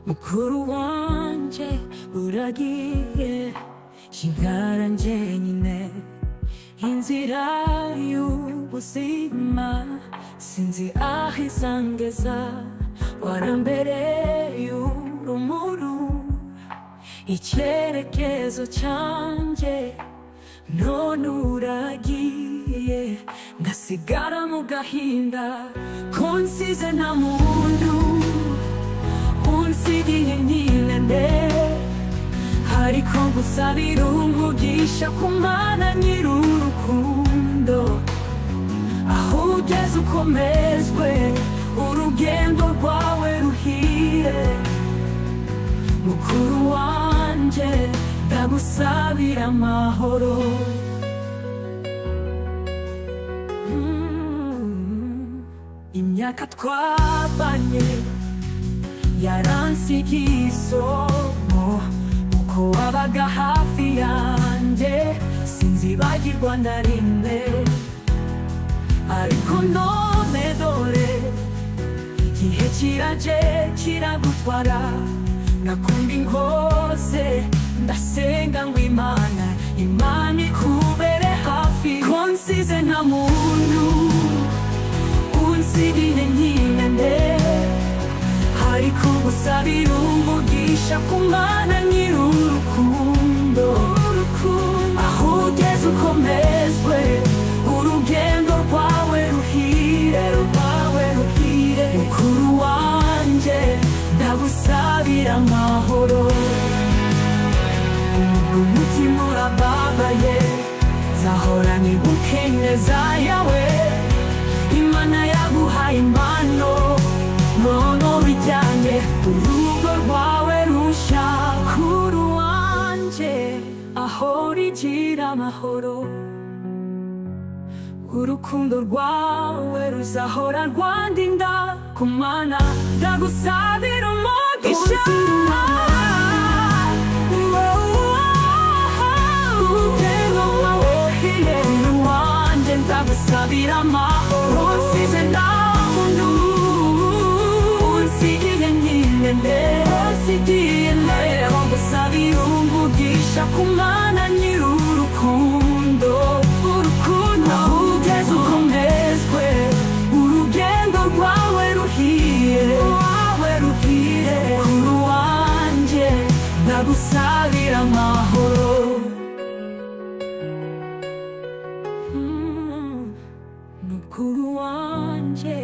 mukuru wanje uragiye ingaranje nyine inzira y'ubuzima sinzi aho izangeza warambereye urumuri icyerekezo cyanjye none uragiye ngasigara mu gahinda ko nsize nta muntu unsigiye nyine ariko ngusabira umugisha ku Mana nyir'urukundo aho ugeze ukomezwe urugendo rwawe ruhire mukuru wanje ndagusabira amahoro imyaka twabanye yaransigiye isomo uko wabaga hafi yanjye sinzibagirwa na rimwe ariko none dore igihe kiraje kiragutwara nakunda inkose ndasenga ngo Imana ikubere hafi ko nsize nta muntu unsigiye nyine ariko ngusabira umugisha ku Mana nyir'urukundo aho ugeze ukomezwe urugendo rwawe ruhire mukuru wanje ndagusabira amahoro umutima urababaye zahora nibuka ineza yawe Imana yaguhaye impano none ubijyanye urugo rwawe rushya mukuru wanje aho rigira amahoro urukundo rwawe ruzahora rwandinda ku Mana ndagusabira umugisha mukuru wanje ndagusabira amahoro nsize nta muntu unsigiye nyine ngusabira umugisha ku Mana nyir'urukundo aho ugeze ukomezwe urugendo rwawe ruhire mukuru wanje ndagusabira amahoro mukuru wanje